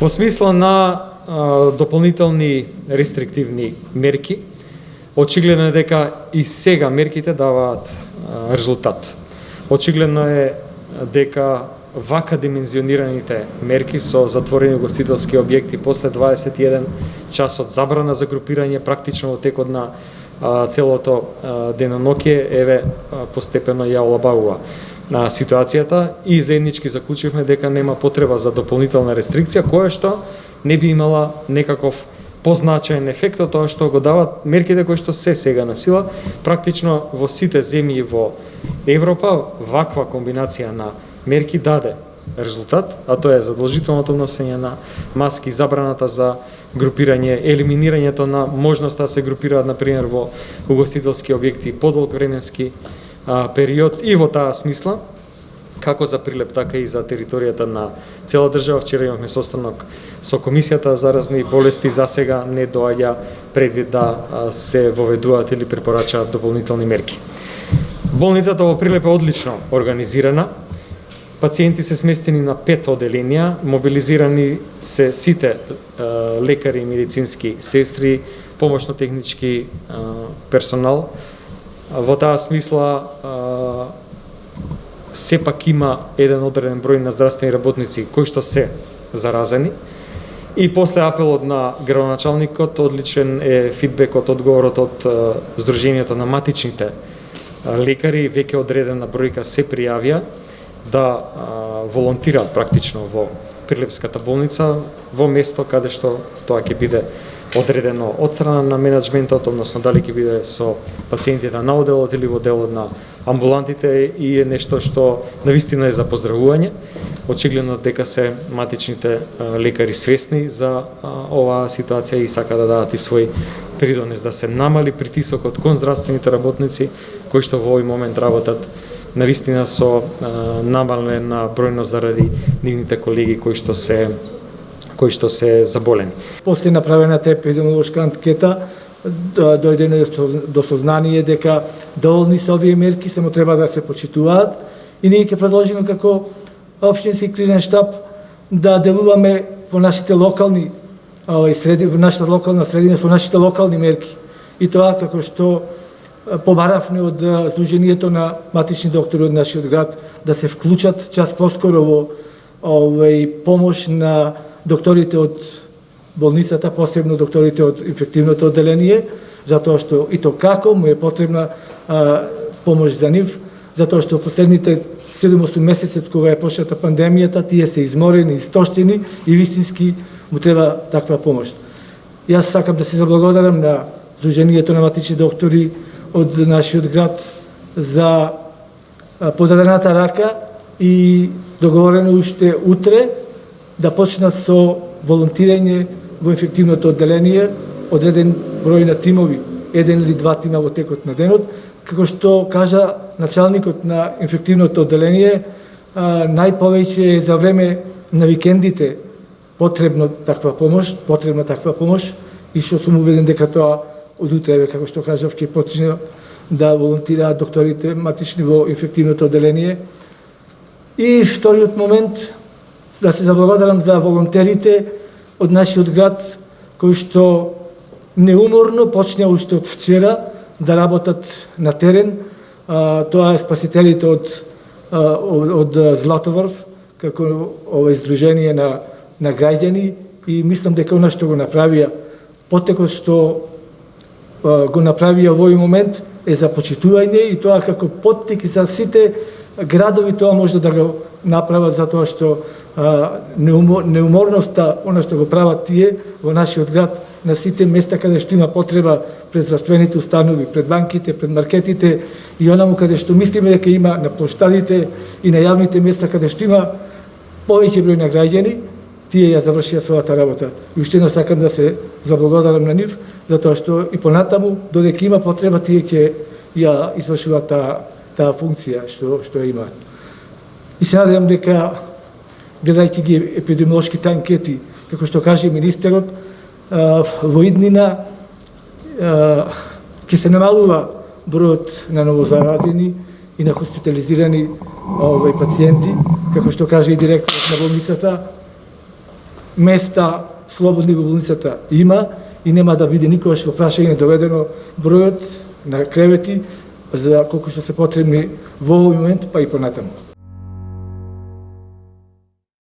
Во смисла на дополнителни рестриктивни мерки, очигледно е дека и сега мерките даваат резултат. Очигледно е дека вака димензионираните мерки со затворени угостителски објекти после 21 часот забрана за групирање практично во текот на целото деноноќе, еве постепено ја олабавува на ситуацијата и заеднички заклучивме дека нема потреба за дополнителна рестрикција, која што не би имала некаков позначаен ефект од тоа што го дават мерките кои што се сега на сила. Практично во сите земји во Европа ваква комбинација на мерки даде резултат, а тоа е задолжителното носење на маски, забраната за групирање, елиминирањето на можноста да се групираат, например, во угостителски објекти подолг временски период и во таа смисла, како за Прилеп, така и за територијата на цела држава. Вчера имавме состанок со Комисијата за заразни болести, за сега не доаѓа предвид да се воведуваат или препорачаат дополнителни мерки. Болницата во Прилеп е одлично организирана. Пациенти се сместени на 5 оделенија, мобилизирани се сите лекари и медицински сестри, помошно-технички персонал. Во таа смисла сепак има еден одреден број на здравствени работници кои што се заразени. И после апелот на градоначалникот, одличен е фидбекот, одговорот од Сдруженијето на матичните лекари, веќе одредена бројка се пријавија да волонтираат практично во Прилепската болница, во место каде што тоа ќе биде одредено од страна на менеджментот, односно дали ќе биде со пациентите на оделот или во делот на амбулантите, и е нешто што навистина е за поздравување. Очигледно дека се матичните лекари свесни за оваа ситуација и сака да дадат и свој придонес да се намали притисокот кон здравствените работници кои што во овој момент работат навистина со намалена бројност заради нивните колеги кои што се заболени. После направената епидемиолошка анкета дојдено до сознание дека доволни се овие мерки, само треба да се почитуваат и ние ќе продолжиме како општински кризен штаб да делуваме во нашите локални во нашата локална средина со нашите локални мерки. И тоа како што побаравме од Сдруженијето на матични доктори од нашиот град да се вклучат час поскоро во помош на докторите од болницата, посебно докторите од инфективното одделение, затоа што и то како му е потребна помош за нив, затоа што последните 7-8 месеци кога е почната пандемијата, тие се изморени, истоштени и вистински му треба таква помош. Јас сакам да се заблагодарам на Сдруженијето на матични доктори од нашиот град за подадената рака и договорено уште утре да почнат со волонтирање во инфективното одделение, одреден број на тимови, 1 или 2 тима во текот на денот. Како што кажа началникот на инфективното одделение, најповеќе за време на викендите потребна таква помош и што сум уведен дека тоа од утре, како што кажав, ќе почне да волонтираат докторите матични во инфективното одделение. И вториот момент, да се заблагодарам за волонтерите од нашиот град, кои што неуморно почнеа уште од вчера да работат на терен. Тоа е спасителите од Златоврв, како издружение на граѓани, и мислам дека она што го направија, потекот што го направија во овој момент е за почитување, и тоа како поттик за сите градови тоа може да го направат, затоа што неуморноста, она што го прават тие во нашиот град, на сите места каде што има потреба, пред здравствените установи, пред банките, пред маркетите и онаму каде што мислиме дека има на площадите и на јавните места каде што има повеќе број на граѓани, тие ја завршија својата работа. И уште еднаш сакам да се заблагодарам на нив, затоа што и понатаму, додека има потреба, тие ќе ја извршуваат таа функција што ја имаат. И се надевам дека, гледајќи ги епидемиолошките анкети, како што каже министерот, во иднина ќе се намалува бројот на новозаразени и на хоспитализирани пациенти, како што каже и директорот на болницата. места слободни во болницата има и нема да биде никогаш во прашање доведено бројот на кревети за колку што се потребни во овој момент, па и понатаму.